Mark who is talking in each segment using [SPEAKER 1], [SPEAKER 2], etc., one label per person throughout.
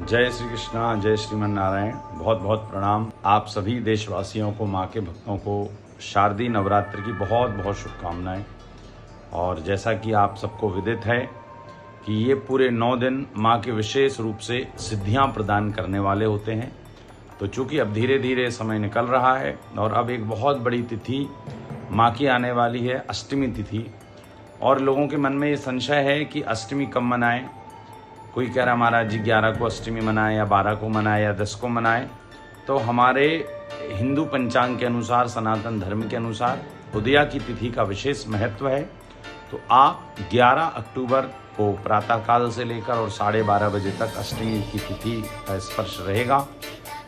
[SPEAKER 1] जय श्री कृष्णा, जय श्रीमन नारायण। बहुत बहुत प्रणाम आप सभी देशवासियों को, माँ के भक्तों को शारदीय नवरात्र की बहुत बहुत शुभकामनाएं। और जैसा कि आप सबको विदित है कि ये पूरे 9 दिन माँ के विशेष रूप से सिद्धियाँ प्रदान करने वाले होते हैं। तो चूँकि अब धीरे धीरे समय निकल रहा है और अब एक बहुत बड़ी तिथि माँ की आने वाली है, अष्टमी तिथि। और लोगों के मन में ये संशय है कि अष्टमी कब मनाएं। कोई कह रहा महाराज जी 11 को अष्टमी मनाएं या 12 को मनाएं या 10 को मनाएं। तो हमारे हिंदू पंचांग के अनुसार, सनातन धर्म के अनुसार उदया की तिथि का विशेष महत्व है। तो आप 11 अक्टूबर को प्रातःकाल से लेकर और 12:30 बजे तक अष्टमी की तिथि का स्पर्श रहेगा।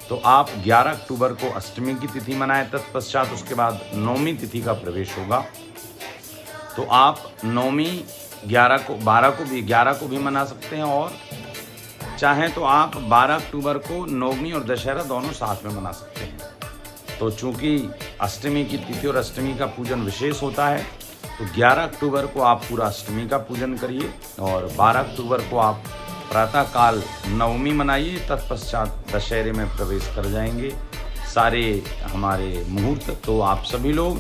[SPEAKER 1] तो आप 11 अक्टूबर को अष्टमी की तिथि मनाएं। तत्पश्चात उसके बाद नवमी तिथि का प्रवेश होगा। तो आप नवमी 11 को भी मना सकते हैं, और चाहें तो आप 12 अक्टूबर को नवमी और दशहरा दोनों साथ में मना सकते हैं। तो चूंकि अष्टमी की तिथि और अष्टमी का पूजन विशेष होता है, तो 11 अक्टूबर को आप पूरा अष्टमी का पूजन करिए और 12 अक्टूबर को आप प्रातःकाल नवमी मनाइए। तत्पश्चात दशहरे में प्रवेश कर जाएंगे सारे हमारे मुहूर्त। तो आप सभी लोग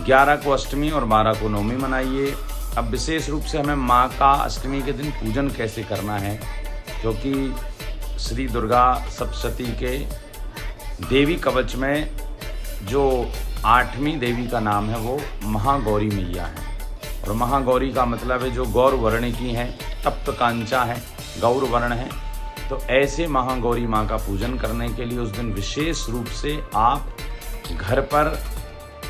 [SPEAKER 1] 11 को अष्टमी और 12 को नवमी मनाइए। अब विशेष रूप से हमें माँ का अष्टमी के दिन पूजन कैसे करना है, क्योंकि श्री दुर्गा सप्तशती के देवी कवच में जो 8वीं देवी का नाम है वो महागौरी मैया है। और महागौरी का मतलब है जो गौर वर्ण की हैं, तप्त कांचा है, गौर वर्ण है। तो ऐसे महागौरी माँ का पूजन करने के लिए उस दिन विशेष रूप से आप घर पर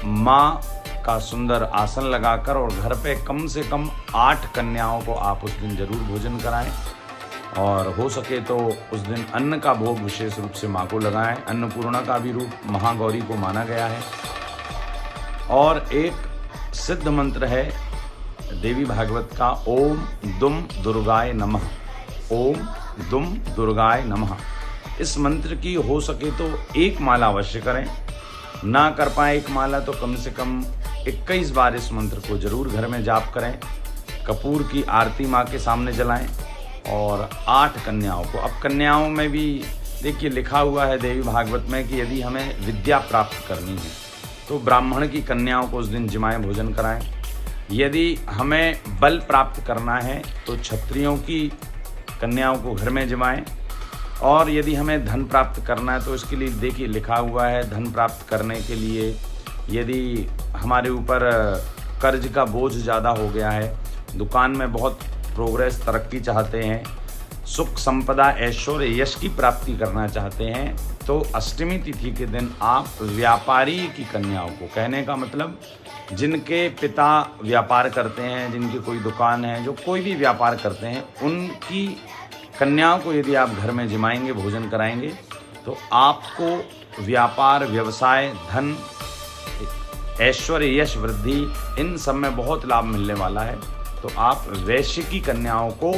[SPEAKER 1] माँ का सुंदर आसन लगाकर और घर पे कम से कम 8 कन्याओं को आप उस दिन जरूर भोजन कराएं। और हो सके तो उस दिन अन्न का भोग विशेष रूप से माँ को लगाएं। अन्नपूर्णा का भी रूप महागौरी को माना गया है। और एक सिद्ध मंत्र है देवी भागवत का, ओम दुम दुर्गाय नमः, ओम दुम दुर्गाय नमः। इस मंत्र की हो सके तो एक माला अवश्य करें। ना कर पाए एक माला तो कम से कम 21 बार इस मंत्र को जरूर घर में जाप करें। कपूर की आरती माँ के सामने जलाएं और 8 कन्याओं को। अब कन्याओं में भी देखिए लिखा हुआ है देवी भागवत में कि यदि हमें विद्या प्राप्त करनी है तो ब्राह्मण की कन्याओं को उस दिन जिमाएं भोजन कराएं। यदि हमें बल प्राप्त करना है तो क्षत्रियों की कन्याओं को घर में जिमाएं। और यदि हमें धन प्राप्त करना है तो इसके लिए देखिए लिखा हुआ है, धन प्राप्त करने के लिए यदि हमारे ऊपर कर्ज का बोझ ज़्यादा हो गया है, दुकान में बहुत प्रोग्रेस तरक्की चाहते हैं, सुख संपदा ऐश्वर्य यश की प्राप्ति करना चाहते हैं, तो अष्टमी तिथि के दिन आप व्यापारी की कन्याओं को, कहने का मतलब जिनके पिता व्यापार करते हैं, जिनकी कोई दुकान है, जो कोई भी व्यापार करते हैं, उनकी कन्याओं को यदि आप घर में जिमाएंगे, भोजन कराएंगे, तो आपको व्यापार, व्यवसाय, धन, ऐश्वर्य, यश, वृद्धि, इन सब में बहुत लाभ मिलने वाला है। तो आप वैश्य की कन्याओं को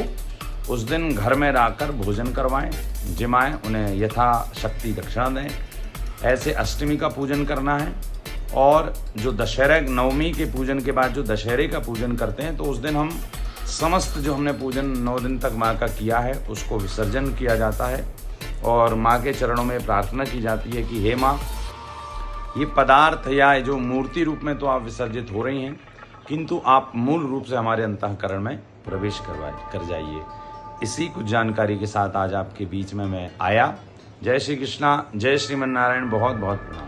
[SPEAKER 1] उस दिन घर में लाकर भोजन करवाएं, जिमाएं, उन्हें यथाशक्ति दक्षिणा दें। ऐसे अष्टमी का पूजन करना है। और जो दशहरा नवमी के पूजन के बाद जो दशहरे का पूजन करते हैं, तो उस दिन हम समस्त जो हमने पूजन 9 दिन तक माँ का किया है उसको विसर्जन किया जाता है और माँ के चरणों में प्रार्थना की जाती है कि हे माँ, ये पदार्थ या जो मूर्ति रूप में तो आप विसर्जित हो रही हैं, किंतु आप मूल रूप से हमारे अंतःकरण में प्रवेश कर जाइए। इसी कुछ जानकारी के साथ आज आपके बीच में मैं आया। जय श्री कृष्णा, जय श्रीमन नारायण। बहुत बहुत प्रणाम।